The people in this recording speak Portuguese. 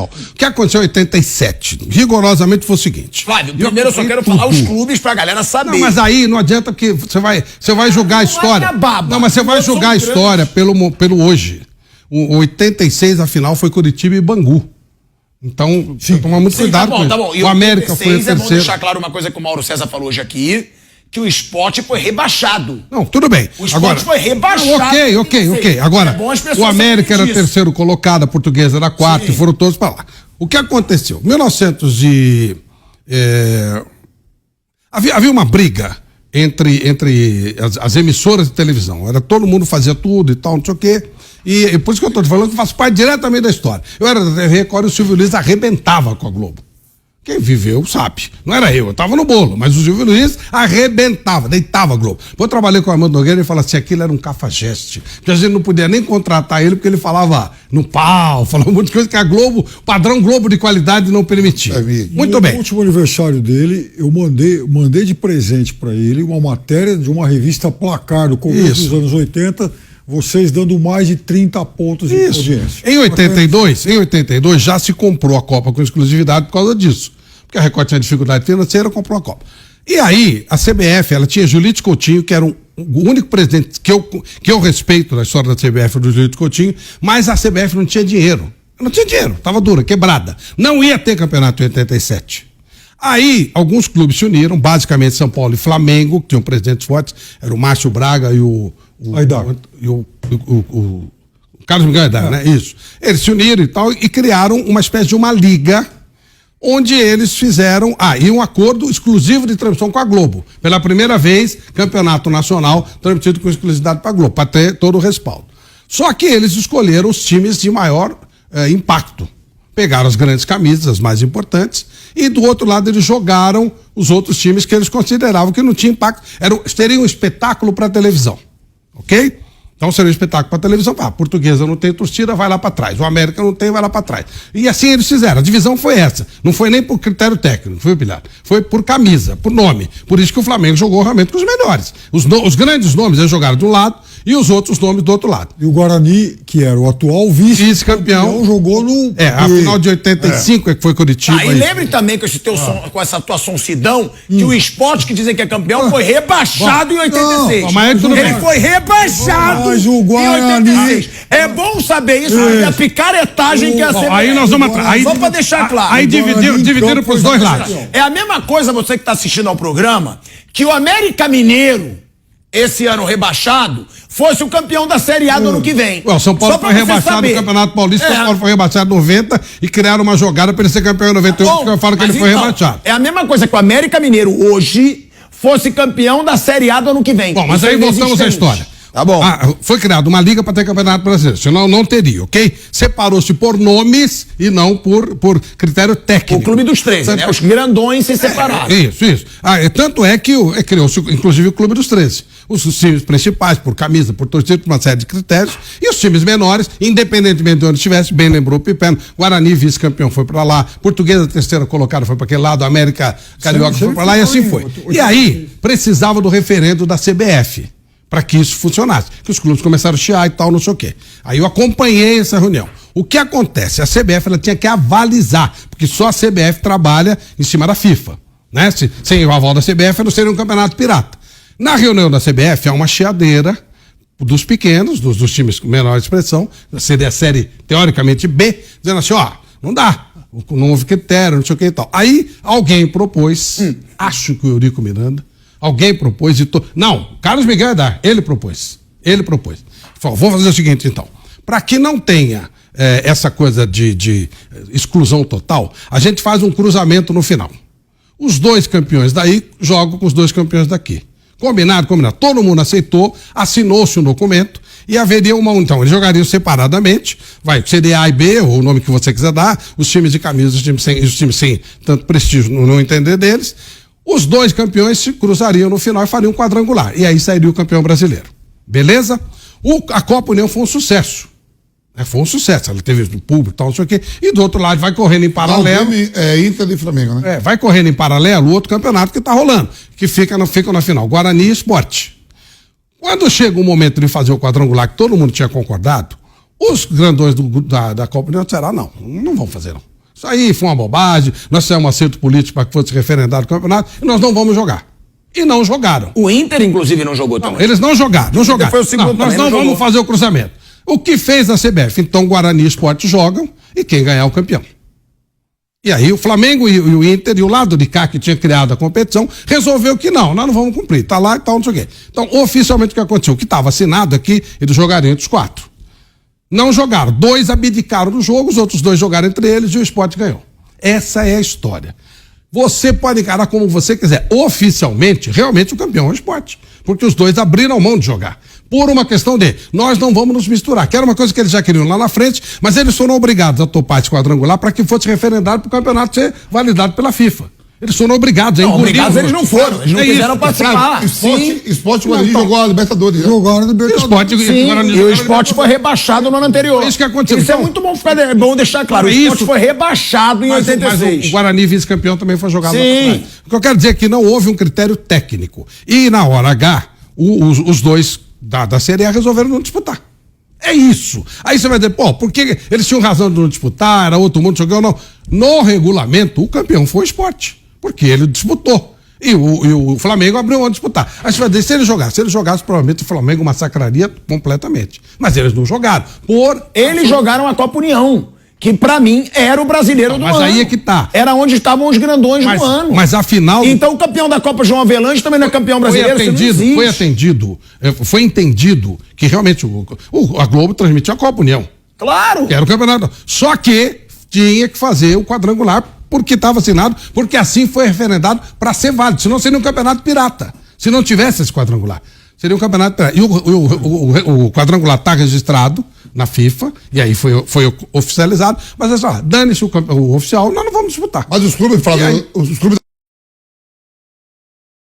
O que aconteceu em 87, rigorosamente foi o seguinte. Flávio, primeiro eu só quero falar os clubes pra galera saber. Não, mas aí não adianta porque você vai julgar a história. Não, mas você vai julgar a história pelo hoje. O 86, a final, foi Curitiba e Bangu. Então, você toma muito cuidado com isso. Tá bom. E o América 86, foi o terceiro. É bom deixar claro uma coisa que o Mauro César falou hoje aqui, que o Sport foi rebaixado. Não, tudo bem. O Sport foi rebaixado. Não, ok. Agora, o América era terceiro colocado, a Portuguesa era quarto, e foram todos para lá. O que aconteceu? Havia uma briga entre as emissoras de televisão. Era todo mundo fazia tudo e tal, não sei o quê. E por isso que eu estou te falando que faz parte diretamente da história. Eu era da TV Record e o Silvio Luiz arrebentava com a Globo. Quem viveu sabe. Não era eu tava no bolo, mas o Silvio Luiz arrebentava, deitava a Globo. Eu trabalhei com o Armando Nogueira e ele falava assim, aquilo era um cafajeste. Que a gente não podia nem contratar ele porque ele falava no pau, falava muitas coisas que a Globo, o padrão Globo de qualidade não permitia. Muito bem. No último aniversário dele, eu mandei de presente para ele uma matéria de uma revista Placar do começo dos anos 80, vocês dando mais de 30 pontos de audiência. Em 82 já se comprou a Copa com exclusividade por causa disso. Porque a Record tinha dificuldade financeira, comprou a Copa. E aí, a CBF, ela tinha Julito Coutinho, que era o único presidente que eu respeito na história da CBF, do Julito Coutinho, mas a CBF não tinha dinheiro. Não tinha dinheiro, estava dura, quebrada. Não ia ter campeonato em 87. Aí, alguns clubes se uniram, basicamente São Paulo e Flamengo, que tinham presidentes fortes, era o Márcio Braga e o Carlos Miguel Aidar, né? Isso. Eles se uniram e tal, e criaram uma espécie de uma liga, onde eles fizeram um acordo exclusivo de transmissão com a Globo. Pela primeira vez, campeonato nacional transmitido com exclusividade para a Globo, para ter todo o respaldo. Só que eles escolheram os times de maior impacto. Pegaram as grandes camisas, as mais importantes, e do outro lado eles jogaram os outros times que eles consideravam que não tinham impacto. Seria um espetáculo para a televisão. Ok? Então seria um espetáculo para televisão. A Portuguesa não tem torcida, vai lá para trás. O América não tem, vai lá para trás. E assim eles fizeram. A divisão foi essa. Não foi nem por critério técnico, foi, Pilhado? Foi por camisa, por nome. Por isso que o Flamengo jogou realmente com os melhores. Os grandes nomes eles jogaram de um lado e os outros nomes do outro lado. E o Guarani, que era o atual vice-campeão, jogou no... a final de 85 que foi Curitiba. E lembre também com essa tua sonsidão que o Sport, que dizem que é campeão, foi rebaixado em 86. Ele foi rebaixado. Mas o Guarani... É bom saber isso, a picaretagem que a CBF... Aí nós vamos atrás. Só pra deixar claro. Aí dividiram pros dois lados. É a mesma coisa, você que tá assistindo ao programa, que o América Mineiro, esse ano rebaixado, fosse o campeão da Série A do ano que vem. O São Paulo foi rebaixado no Campeonato Paulista, São Paulo foi rebaixado em 90 e criaram uma jogada para ele ser campeão em 98, porque eu falo que ele foi rebaixado. É a mesma coisa que o América Mineiro hoje fosse campeão da Série A do ano que vem. Bom, mas aí voltamos à história. Tá bom. Foi criada uma liga para ter campeonato brasileiro, senão não teria, ok? Separou-se por nomes e não por critério técnico. O Clube dos 13, né? Os grandões se separaram. Isso. Tanto é que criou-se, inclusive, o Clube dos 13. Os times principais, por camisa, por torcida, por uma série de critérios, e os times menores, independentemente de onde estivesse, bem lembrou o Pipeno, Guarani, vice-campeão, foi para lá, Portuguesa, terceira colocada, foi para aquele lado, América Carioca foi para lá, e assim foi. E aí, precisava do referendo da CBF. Para que isso funcionasse, que os clubes começaram a chiar e tal, não sei o quê. Aí eu acompanhei essa reunião. O que acontece? A CBF ela tinha que avalizar, porque só a CBF trabalha em cima da FIFA, né? Sem o aval da CBF não seria um campeonato pirata. Na reunião da CBF há uma chiadeira dos pequenos, dos times com menor expressão, seria a série teoricamente B, dizendo assim, não dá, não houve critério, não sei o que e tal. Aí alguém propôs, acho que o Eurico Miranda, alguém propôs Não, Carlos Miguel Aidar, ele propôs. Falou, vou fazer o seguinte então, para que não tenha essa coisa de exclusão total, a gente faz um cruzamento no final. Os dois campeões daí jogam com os dois campeões daqui. Combinado. Todo mundo aceitou, assinou-se um documento e haveria então, eles jogariam separadamente, seria A e B, ou o nome que você quiser dar, os times de camisa, os times sem tanto prestígio no entender deles. Os dois campeões se cruzariam no final e fariam um quadrangular. E aí sairia o campeão brasileiro. Beleza? A Copa União foi um sucesso. Foi um sucesso. Ela teve o público e tal, não sei o quê. E do outro lado vai correndo em paralelo. Inter de Flamengo, né? Vai correndo em paralelo o outro campeonato que tá rolando. Que fica na final. Guarani e Sport. Quando chega o momento de fazer o quadrangular que todo mundo tinha concordado, Os grandões da Copa União disseram, não vão fazer não. Isso aí foi uma bobagem, nós fizemos um acerto político para que fosse referendado o campeonato e nós não vamos jogar. E não jogaram. O Inter, inclusive, não jogou também. Eles não jogaram. Foi o segundo nós não vamos fazer o cruzamento. O que fez a CBF? Então, Guarani e Sport jogam e quem ganhar é o campeão. E aí o Flamengo e o Inter, e o lado de cá que tinha criado a competição, resolveu que nós não vamos cumprir. Tá lá e tal, não sei o quê. Então, oficialmente o que aconteceu? O que estava assinado aqui, eles jogariam entre os 4. Não jogaram. 2 abdicaram do jogo, os outros 2 jogaram entre eles e o Sport ganhou. Essa é a história. Você pode encarar como você quiser. Oficialmente, realmente o campeão é o Sport. Porque os 2 abriram mão de jogar. Por uma questão de, nós não vamos nos misturar. Que era uma coisa que eles já queriam lá na frente, mas eles foram obrigados a topar esse quadrangular para que fosse referendado para o campeonato ser validado pela FIFA. Eles foram obrigados. Não, obrigados eles não foram. Eles não quiseram participar. Esport Guarani jogou a Libertadores. Jogaram a Libertadores. E o Sport foi rebaixado no ano anterior. Isso que aconteceu. Isso é muito bom deixar claro. O Sport foi rebaixado em 86. Mas o Guarani vice-campeão também foi jogado. Sim. O que eu quero dizer é que não houve um critério técnico. E na hora H, os 2 da Série A resolveram não disputar. É isso. Aí você vai dizer, por que eles tinham razão de não disputar, era outro mundo jogando, não. No regulamento, o campeão foi o Sport. Porque ele disputou. E o Flamengo abriu mão de disputar. Aí você vai dizer, se ele jogasse, provavelmente o Flamengo massacraria completamente. Mas eles não jogaram. Eles jogaram a Copa União, que pra mim era o brasileiro do ano. Mas aí é que tá. Era onde estavam os grandões do ano. Mas afinal... Então o campeão da Copa João Avelange também não é campeão brasileiro. Foi entendido que realmente a Globo transmitia a Copa União. Claro. Que era o campeonato. Só que tinha que fazer o quadrangular porque estava assinado, porque assim foi referendado para ser válido. Senão seria um campeonato pirata. Se não tivesse esse quadrangular. Seria um campeonato pirata. E o quadrangular está registrado na FIFA, e aí foi oficializado, mas é só, dane-se o oficial, nós não vamos disputar. Mas os clubes